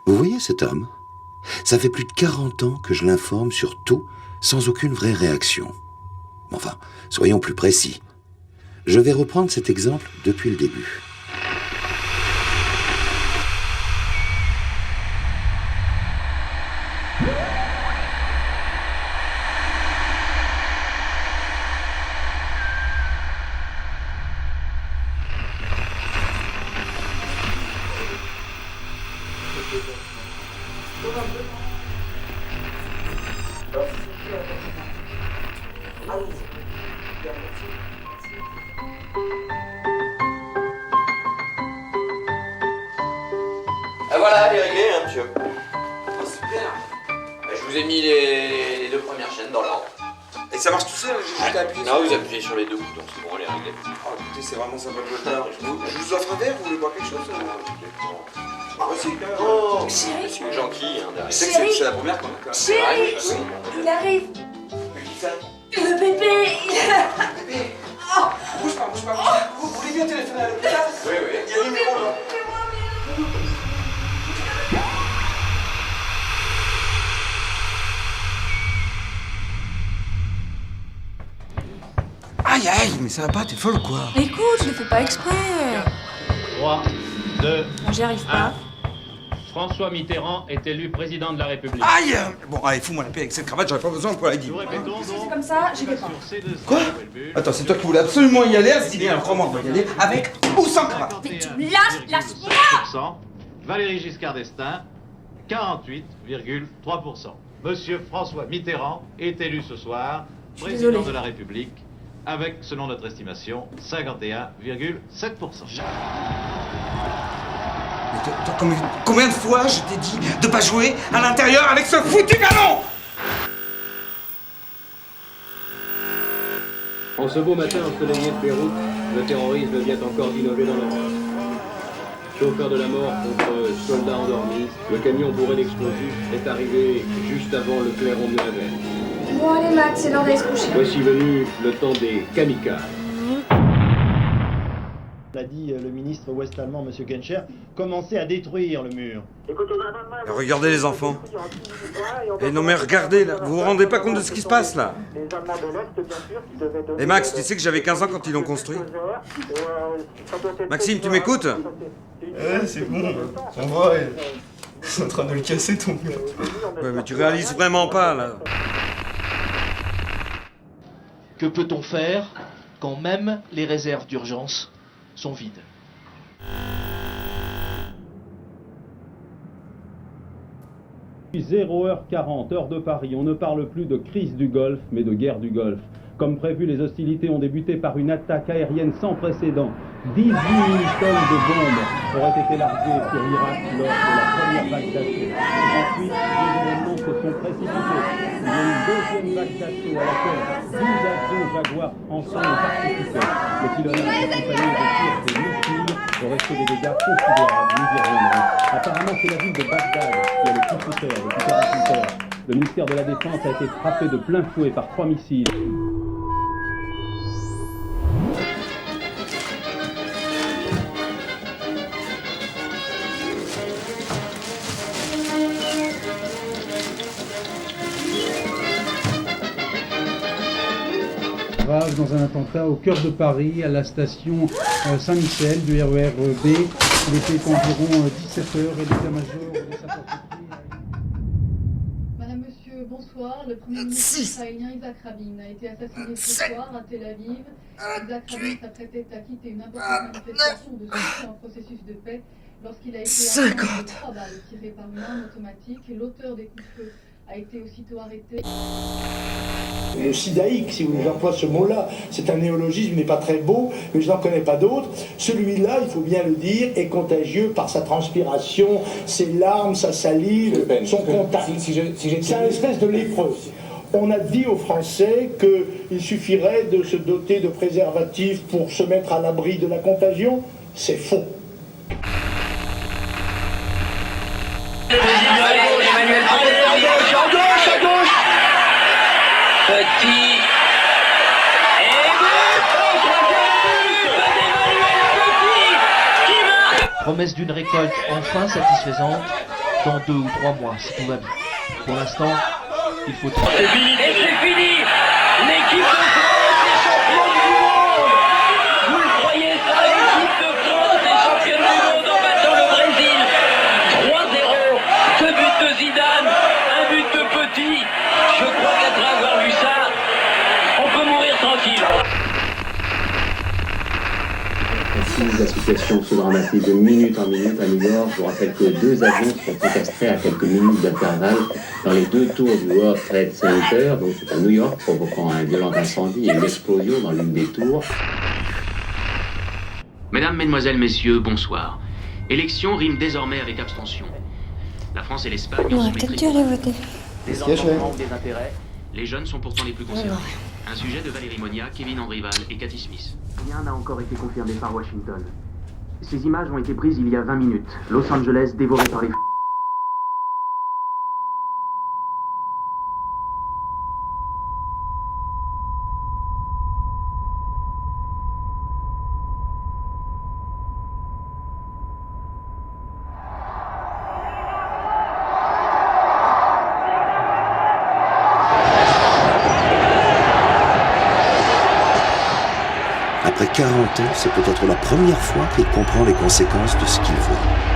Vous voyez cet homme? Ça fait plus de 40 ans que je l'informe sur tout, sans aucune vraie réaction. Enfin, soyons plus précis. Je vais reprendre cet exemple depuis le début. Ah voilà, elle est réglée, hein, monsieur. Oh, super. Je vous ai mis les deux premières chaînes dans l'ordre. Et ça marche tout seul, j'ai juste à appuyer Non, vous appuyez sur les deux boutons, c'est bon, elle est réglée. Oh, écoutez, c'est vraiment sympa de votre part. Je vous offre un verre, vous voulez boire quelque chose Ah, si, quand même. Oh, Chérie. c'est gentil, hein, derrière. Je sais que c'est la première qu'on a quand même. Chérie, Oui. il arrive. Qui ça Le bébé, Bébé. Bouge pas, bouge pas. Vous voulez bien téléphoner à l'hôpital? Oui, oui. Il y a le numéro là. Aïe aïe, mais ça va pas, t'es folle ou quoi? Écoute, je le fais pas exprès. 3, 2, Bon, j'y arrive pas. François Mitterrand est élu président de la République. Aïe! Bon, allez, fous-moi la paix avec cette cravate, j'aurais pas besoin pour la dire. Nous répétons C'est donc. comme ça, j'y vais pas. Sur C2, Quoi? Attends, c'est toi qui voulais absolument y aller à ce dîner, alors crois-moi, on va y aller avec ou sans cravate. Mais tu me lâches, lâche-moi. Valéry Giscard d'Estaing, 48,3%. Monsieur François Mitterrand est élu ce soir suis président désolée. de la République avec, selon notre estimation, 51,7%. Mais combien de fois je t'ai dit de pas jouer à l'intérieur avec ce foutu ballon? En ce beau matin ensoleillé de Beyrouth, le terrorisme vient encore d'innover dans l'horreur. Chauffeur de la mort contre soldats endormis, le camion bourré d'explosifs est arrivé juste avant le clairon de la veille. Bon, allez, Max, c'est l'heure d'aller se coucher. Voici venu le temps des kamikazes. L'a dit le ministre ouest-allemand, M. Genscher, commencer à détruire le mur. Regardez les enfants. Et non mais regardez là, vous vous rendez pas compte de ce qui se passe là? Et Max, tu sais que j'avais 15 ans quand ils l'ont construit? Maxime, tu m'écoutes? Ouais, c'est bon, on voit, ils sont en train de le casser ton mur. Ouais, mais tu réalises vraiment pas là. Que peut-on faire quand même les réserves d'urgence sont vides? Depuis 0h40, heure de Paris, on ne parle plus de crise du Golfe, mais de guerre du Golfe. Comme prévu, les hostilités ont débuté par une attaque aérienne sans précédent. 18 000 tonnes de bombes auraient été larguées sur l'Irak lors de la première vague d'assaut. Ensuite, les événements se sont précipités. Il y a eu une deuxième vague d'assaut à laquelle 12 avions Jaguar français ont participé. Le pilonnage accompagné de tirs des missiles aurait fait des dégâts considérables, nous y reviendrons. Apparemment, c'est la ville de Bagdad qui a le plus souffert depuis 48 heures. Le ministère de la Défense a été frappé de plein fouet par 3 missiles. Grave dans un attentat au cœur de Paris, à la station Saint-Michel du RER B. Il était environ 17h et l'état-major des sapeurs-pompiers. Madame, Monsieur, bonsoir. Le Premier ministre israélien Isaac Rabin a été assassiné ce soir à Tel Aviv. Isaac Rabin s'apprêtait à quitter une importante manifestation de soutien au processus de paix lorsqu'il a été armé de 3 balles tirées par une arme automatique. L'auteur des coups de feu a été aussitôt arrêté. Le sidaïque, si vous employez ce mot-là, c'est un néologisme, il n'est pas très beau, mais je n'en connais pas d'autres. Celui-là, il faut bien le dire, est contagieux par sa transpiration, ses larmes, sa salive, son contact. C'est un espèce de lépreux. On a dit aux Français qu'il suffirait de se doter de préservatifs pour se mettre à l'abri de la contagion. C'est faux. Petit. Promesse d'une récolte enfin satisfaisante, dans 2 ou 3 mois, si tout va bien. Pour l'instant, il faut... C'est fini, et c'est fini. L'équipe de France est championne du monde. Vous le croyez ça, l'équipe de France est championne du monde en battant le Brésil 3-0. 2 buts de Zidane, 1 but de Petit. Je crois qu'après avoir vu ça, on peut mourir tranquille. Si la situation se dramatise de minute en minute à New York, je vous rappelle que 2 avions sont encastrés à quelques minutes d'intervalle dans les 2 tours du World Trade Center, donc c'est à New York, provoquant un violent incendie et une explosion dans l'une des tours. Mesdames, Mesdemoiselles, Messieurs, bonsoir. Élection rime désormais avec abstention. La France et l'Espagne ont symétriquement des entendements ou des intérêts. Les jeunes sont pourtant les plus concernés. Un sujet de Valérie Monia, Kevin Andrival et Cathy Smith. Rien n'a encore été confirmé par Washington. Ces images ont été prises il y a 20 minutes. Los Angeles dévoré par les... Après 40 ans, c'est peut-être la première fois qu'il comprend les conséquences de ce qu'il voit.